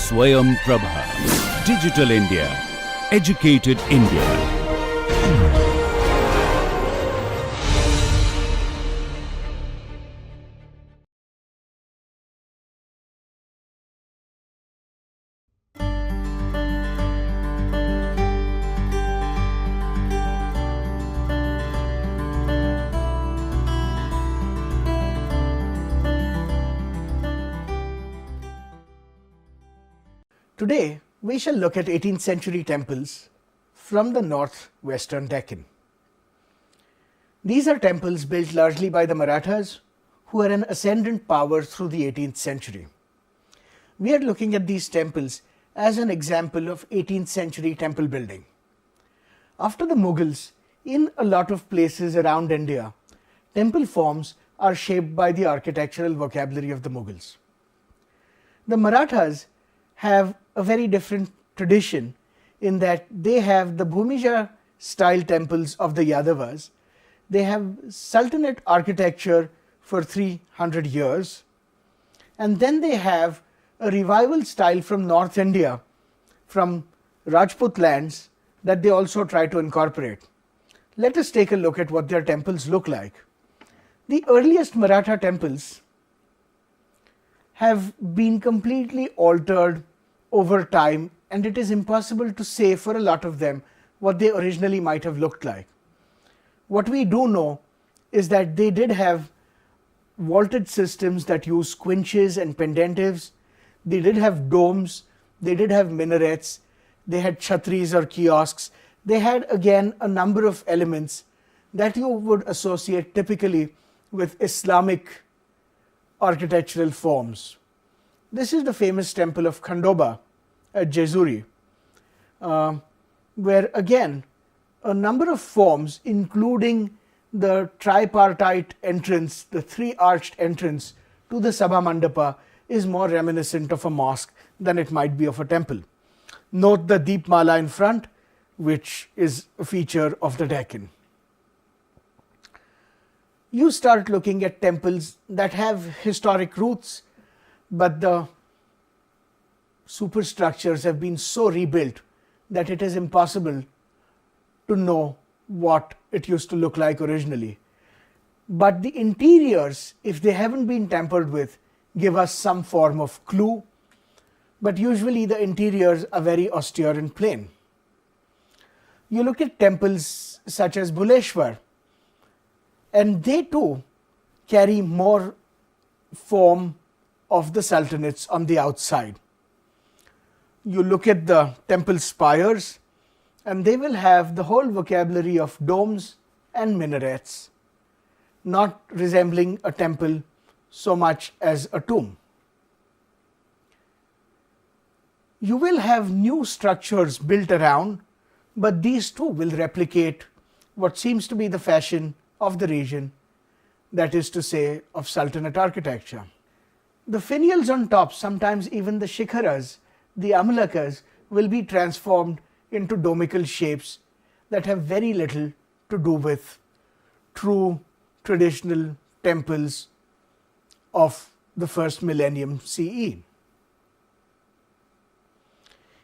Swayam Prabha. Digital India. Educated India. Today, we shall look at 18th century temples from the northwestern Deccan. These are temples built largely by the Marathas, who are an ascendant power through the 18th century. We are looking at these temples as an example of 18th century temple building. After the Mughals, in a lot of places around India, temple forms are shaped by the architectural vocabulary of the Mughals. The Marathas have a very different tradition in that they have the Bhumija style temples of the Yadavas. They have Sultanate architecture for 300 years, and then they have a revival style from North India, from Rajput lands, that they also try to incorporate. Let us take a look at what their temples look like. The earliest Maratha temples have been completely altered over time, and it is impossible to say for a lot of them what they originally might have looked like. What we do know is that they did have vaulted systems that use quinches and pendentives. They did have domes, they did have minarets, they had chhatris or kiosks. They had again a number of elements that you would associate typically with Islamic architectural forms. This is the famous temple of Khandoba at Jejuri, where again a number of forms, including the tripartite entrance, the three-arched entrance to the Sabha Mandapa, is more reminiscent of a mosque than it might be of a temple. Note the Deepmala in front, which is a feature of the Deccan. You start looking at temples that have historic roots, but the superstructures have been so rebuilt that it is impossible to know what it used to look like originally. But the interiors, if they haven't been tampered with, give us some form of clue, but usually the interiors are very austere and plain. You look at temples such as Bhuleshwar, and they too carry more form of the sultanates on the outside. You look at the temple spires, and they will have the whole vocabulary of domes and minarets, not resembling a temple so much as a tomb. You will have new structures built around, but these too will replicate what seems to be the fashion of the region, that is to say, of Sultanate architecture. The finials on top, sometimes even the shikharas, the amalakas, will be transformed into domical shapes that have very little to do with true traditional temples of the first millennium CE.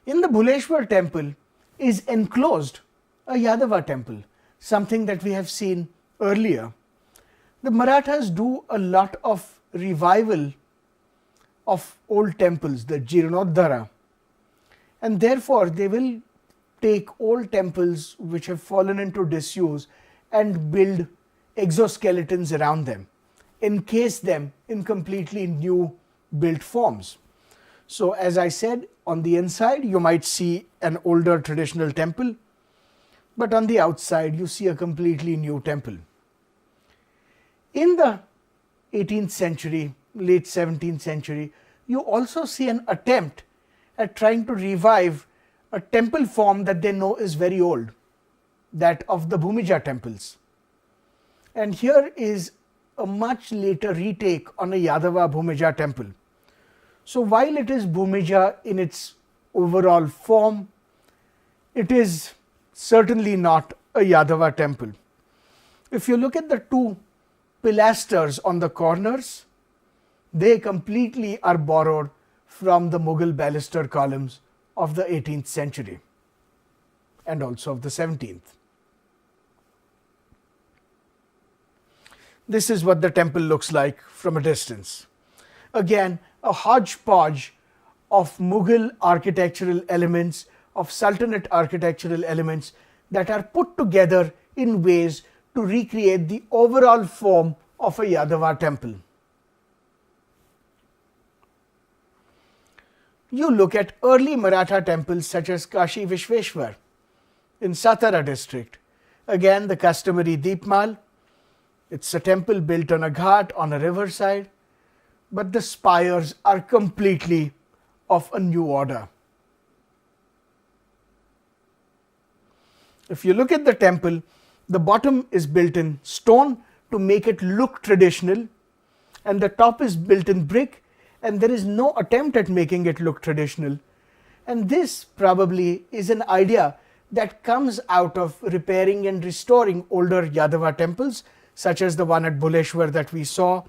In the Bhuleshwar temple is enclosed a Yadava temple, something that we have seen earlier. The Marathas do a lot of revival of old temples, the Jirnoddhara, and therefore they will take old temples which have fallen into disuse and build exoskeletons around them, encase them in completely new built forms. So as I said, on the inside you might see an older traditional temple, but on the outside you see a completely new temple. In the 18th century, late 17th century, you also see an attempt at trying to revive a temple form that they know is very old, that of the Bhumija temples. And here is a much later retake on a Yadava Bhumija temple. So while it is Bhumija in its overall form, it is certainly not a Yadava temple. If you look at the two pilasters on the corners, they completely are borrowed from the Mughal baluster columns of the 18th century and also of the 17th. This is what the temple looks like from a distance. Again, a hodgepodge of Mughal architectural elements, of Sultanate architectural elements that are put together in ways to recreate the overall form of a Yadava temple. You look at early Maratha temples such as Kashi Vishveshwar in Satara district. Again, the customary Deepmal. It's a temple built on a ghat on a riverside, but the spires are completely of a new order. If you look at the temple, the bottom is built in stone to make it look traditional, and the top is built in brick, and there is no attempt at making it look traditional. And this probably is an idea that comes out of repairing and restoring older Yadava temples, such as the one at Bhuleshwar that we saw.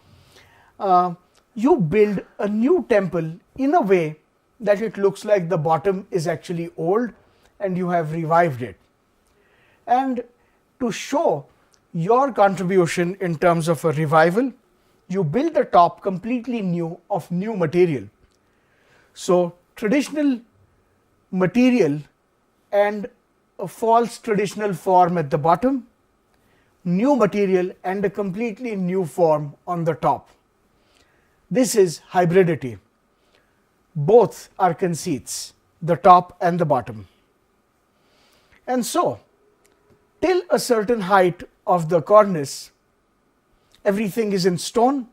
You build a new temple in a way that it looks like the bottom is actually old and you have revived it. And to show your contribution in terms of a revival, you build the top completely new of new material. So traditional material and a false traditional form at the bottom, new material and a completely new form on the top. This is hybridity. Both are conceits, the top and the bottom. And so, till a certain height of the cornice, everything is in stone.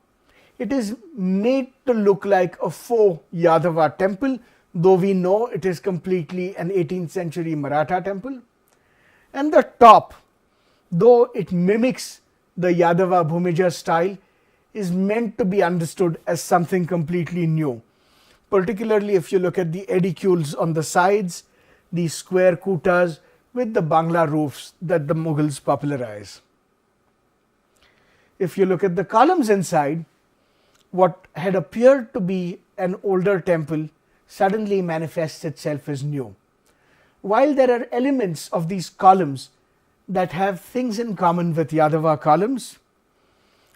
It is made to look like a faux Yadava temple, though we know it is completely an 18th century Maratha temple. And the top, though it mimics the Yadava Bhumija style, is meant to be understood as something completely new. Particularly if you look at the edicules on the sides, the square kutas with the Bangla roofs that the Mughals popularize. If you look at the columns inside, what had appeared to be an older temple suddenly manifests itself as new. While there are elements of these columns that have things in common with Yadava columns,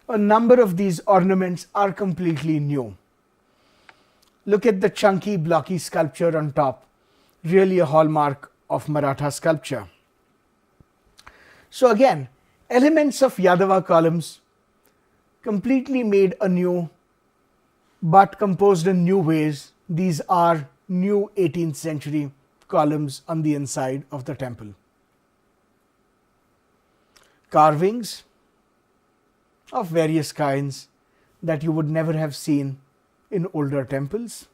a number of these ornaments are completely new. Look at the chunky blocky sculpture on top, really a hallmark of Maratha sculpture. So again, elements of Yadava columns completely made anew but composed in new ways. These are new 18th century columns on the inside of the temple. Carvings of various kinds that you would never have seen in older temples.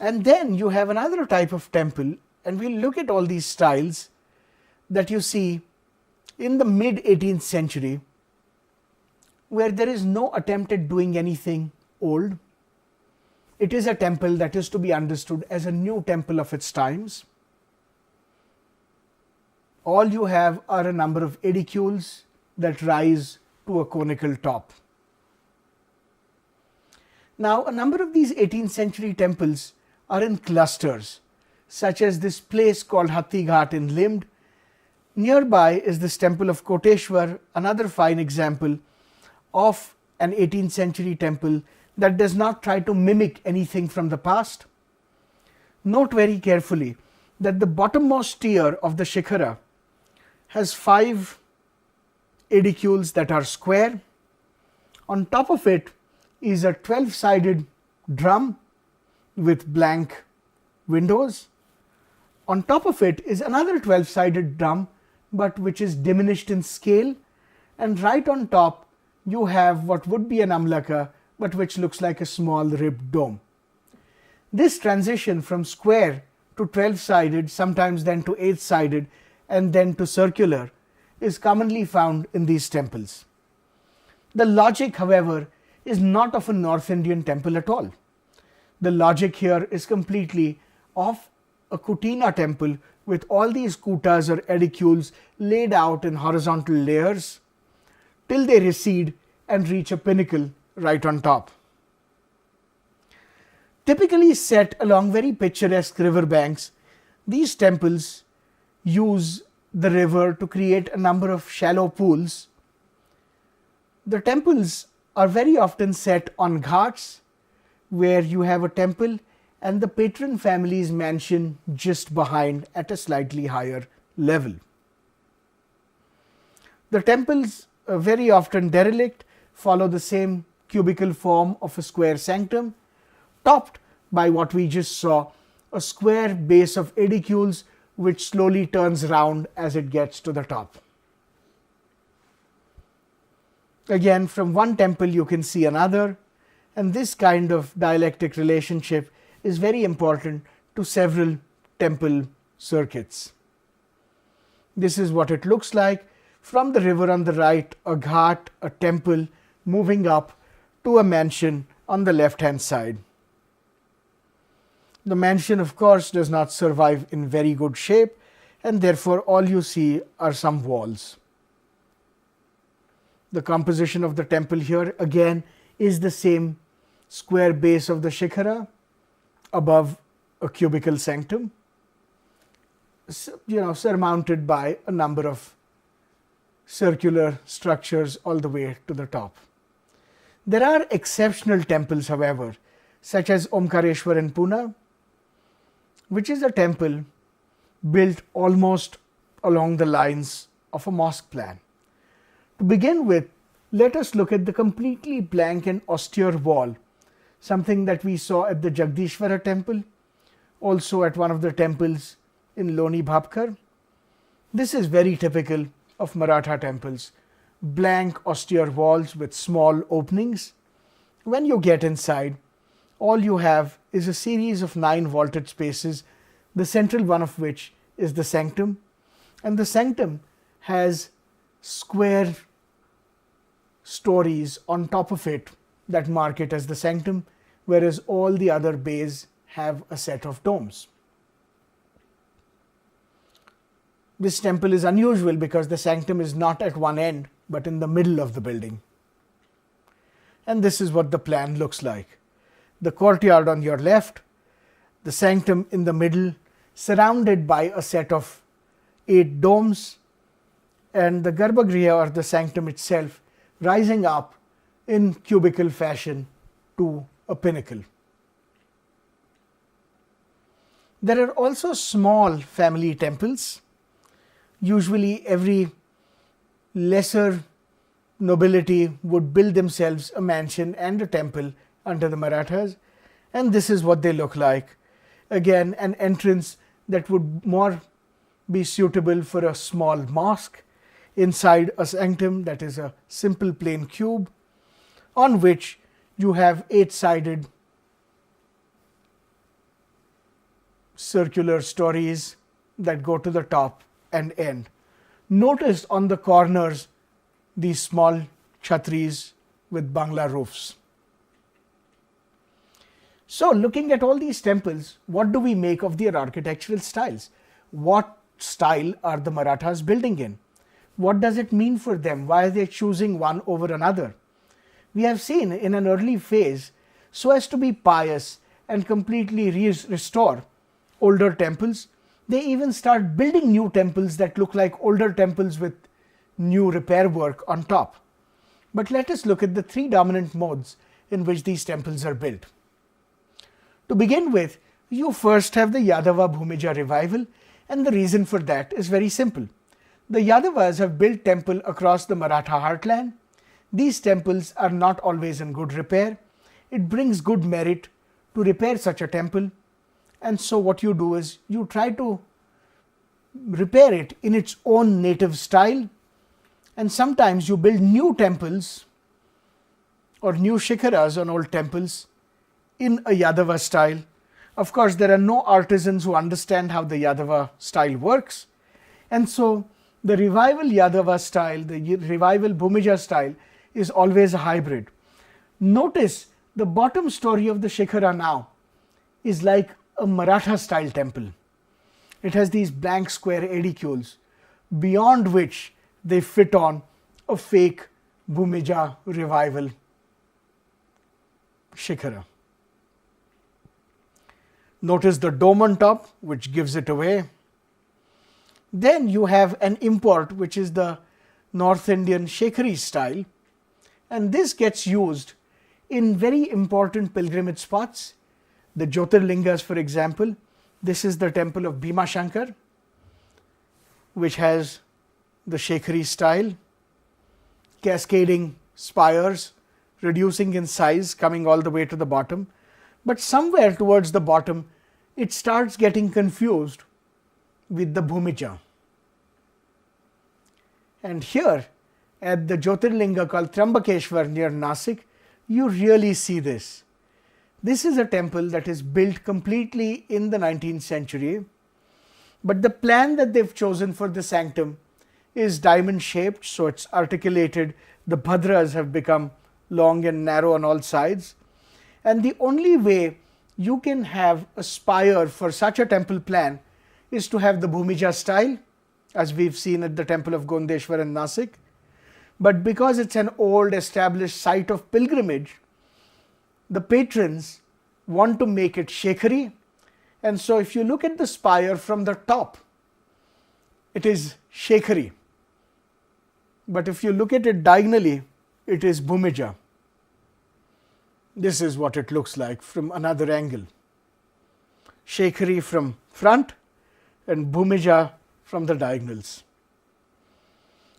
And then you have another type of temple, and we'll look at all these styles that you see in the mid 18th century, where there is no attempt at doing anything old. It is a temple that is to be understood as a new temple of its times. All you have are a number of edicules that rise to a conical top. Now, a number of these 18th century temples are in clusters, such as this place called Hatti Ghat in Limd. Nearby is this temple of Koteshwar, another fine example of an 18th century temple that does not try to mimic anything from the past. Note very carefully that the bottommost tier of the Shikhara has 5 edicules that are square. On top of it is a 12-sided drum with blank windows. On top of it is another 12-sided drum, but which is diminished in scale. And right on top you have what would be an amlaka, but which looks like a small ribbed dome. This transition from square to 12-sided, sometimes then to 8-sided, and then to circular, is commonly found in these temples. The logic, however, is not of a North Indian temple at all. The logic here is completely of a Kutina temple with all these kutas or edicules laid out in horizontal layers till they recede and reach a pinnacle right on top. Typically set along very picturesque river banks, these temples use the river to create a number of shallow pools. The temples are very often set on ghats where you have a temple and the patron family's mansion just behind at a slightly higher level. The temples, very often derelict, follow the same cubical form of a square sanctum, topped by what we just saw, a square base of edicules which slowly turns round as it gets to the top. Again, from one temple you can see another, and this kind of dialectic relationship is very important to several temple circuits. This is what it looks like. From the river on the right, a ghat, a temple, moving up to a mansion on the left hand side. The mansion, of course, does not survive in very good shape, and therefore all you see are some walls. The composition of the temple here again is the same square base of the shikhara above a cubical sanctum, surmounted by a number of circular structures all the way to the top. There are exceptional temples, however, such as Omkareshwar in Pune, which is a temple built almost along the lines of a mosque plan. To begin with, let us look at the completely blank and austere wall, something that we saw at the Jagdishwara temple, also at one of the temples in Loni Bhapkar. This is very typical of Maratha temples, blank austere walls with small openings. When you get inside, all you have is a series of 9 vaulted spaces, the central one of which is the sanctum, and the sanctum has square stories on top of it that mark it as the sanctum, whereas all the other bays have a set of domes. This temple is unusual because the sanctum is not at one end but in the middle of the building. And this is what the plan looks like. The courtyard on your left, the sanctum in the middle, surrounded by a set of 8 domes, and the Garbhagriha or the sanctum itself rising up in cubical fashion to a pinnacle. There are also small family temples. Usually every lesser nobility would build themselves a mansion and a temple under the Marathas, and this is what they look like. Again, an entrance that would more be suitable for a small mosque, inside a sanctum that is a simple plain cube on which you have 8-sided circular stories that go to the top and end. Notice on the corners these small chhatris with Bangla roofs. So, looking at all these temples, what do we make of their architectural styles? What style are the Marathas building in? What does it mean for them? Why are they choosing one over another? We have seen in an early phase, so as to be pious and completely restore older temples, they even start building new temples that look like older temples with new repair work on top. But let us look at the 3 dominant modes in which these temples are built. To begin with, you first have the Yadava Bhumija revival, and the reason for that is very simple. The Yadavas have built temple across the Maratha heartland. These temples are not always in good repair. It brings good merit to repair such a temple, and so what you do is you try to repair it in its own native style, and sometimes you build new temples or new shikharas on old temples in a Yadava style. Of course, there are no artisans who understand how the Yadava style works, and so the revival Yadava style, the revival Bhumija style is always a hybrid. Notice the bottom story of the shikhara now is like a Maratha style temple. It has these blank square edicules beyond which they fit on a fake Bhumija revival shikhara. Notice the dome on top, which gives it away. Then you have an import, which is the North Indian Shekhari style, and this gets used in very important pilgrimage spots. The Jyotirlingas, for example, this is the temple of Bhima Shankar, which has the Shekhari style, cascading spires, reducing in size, coming all the way to the bottom. But somewhere towards the bottom, it starts getting confused with the Bhumija. And here at the Jyotirlinga called Trambakeshwar near Nasik, you really see this. This is a temple that is built completely in the 19th century, but the plan that they've chosen for the sanctum is diamond shaped, so it's articulated. The bhadras have become long and narrow on all sides, and the only way you can have a spire for such a temple plan is to have the Bhumija style, as we've seen at the temple of Gondeshwar and Nasik. But because it's an old established site of pilgrimage, the patrons want to make it Shekhari, and so if you look at the spire from the top, it is Shekhari. But if you look at it diagonally, it is Bhumija. This is what it looks like from another angle. Shekhari from front and Bhumija from the diagonals.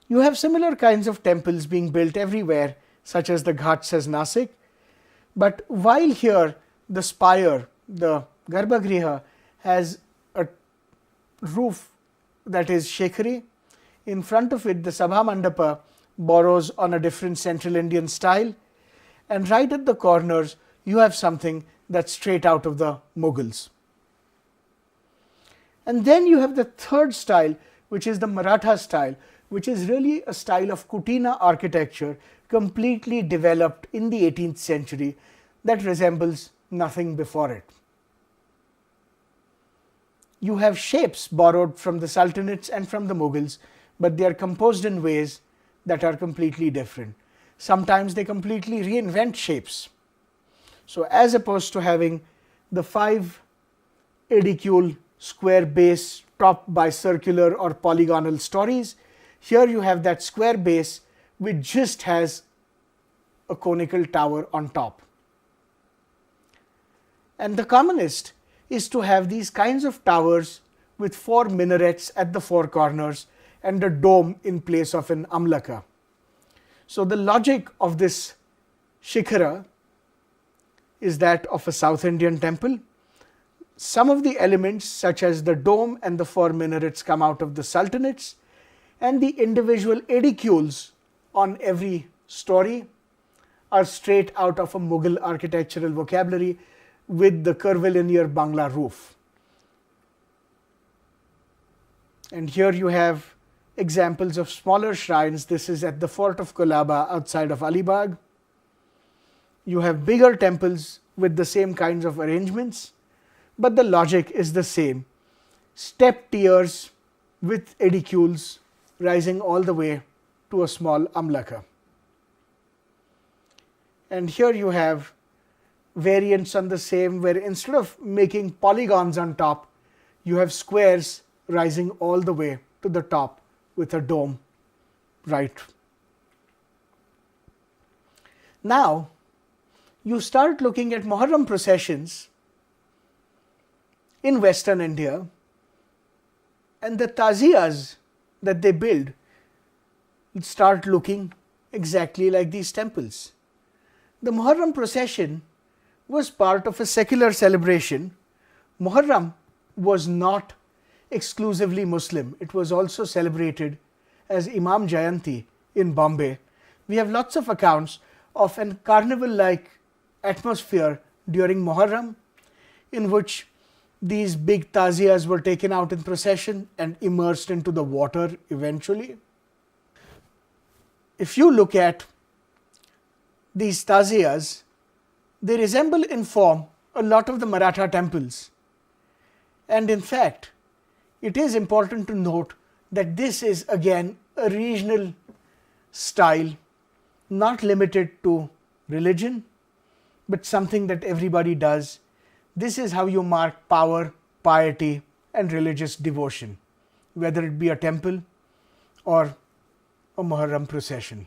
You have similar kinds of temples being built everywhere, such as the Ghats as Nasik. But while here the spire, the Garbhagriha, has a roof that is Shekhari, in front of it the Sabha Mandapa borrows on a different Central Indian style, and right at the corners you have something that's straight out of the Mughals. And then you have the third style, which is the Maratha style, which is really a style of Kutina architecture completely developed in the 18th century that resembles nothing before it. You have shapes borrowed from the Sultanates and from the Mughals, but they are composed in ways that are completely different. Sometimes they completely reinvent shapes. So as opposed to having the 5 edicule square base topped by circular or polygonal stories, here you have that square base which just has a conical tower on top. And the commonest is to have these kinds of towers with 4 minarets at the 4 corners and a dome in place of an amlaka. So the logic of this shikhara is that of a South Indian temple. Some of the elements, such as the dome and the 4 minarets, come out of the Sultanates, and the individual edicules on every story are straight out of a Mughal architectural vocabulary with the curvilinear Bangla roof. And here you have examples of smaller shrines. This is at the fort of Kolaba outside of Alibag. You have bigger temples with the same kinds of arrangements, but the logic is the same. Step tiers with edicules rising all the way to a small amlaka. And here you have variants on the same, where instead of making polygons on top, you have squares rising all the way to the top with a dome right. Now you start looking at Muharram processions in Western India, and the taziyas that they build start looking exactly like these temples. The Muharram procession was part of a secular celebration. Muharram was not exclusively Muslim. It was also celebrated as Imam Jayanti in Bombay. We have lots of accounts of a carnival-like atmosphere during Muharram, in which these big taziyas were taken out in procession and immersed into the water eventually. If you look at these taziyas, they resemble in form a lot of the Maratha temples. And in fact, it is important to note that this is again a regional style, not limited to religion, but something that everybody does. This is how you mark power, piety, and religious devotion, whether it be a temple or a Muharram procession.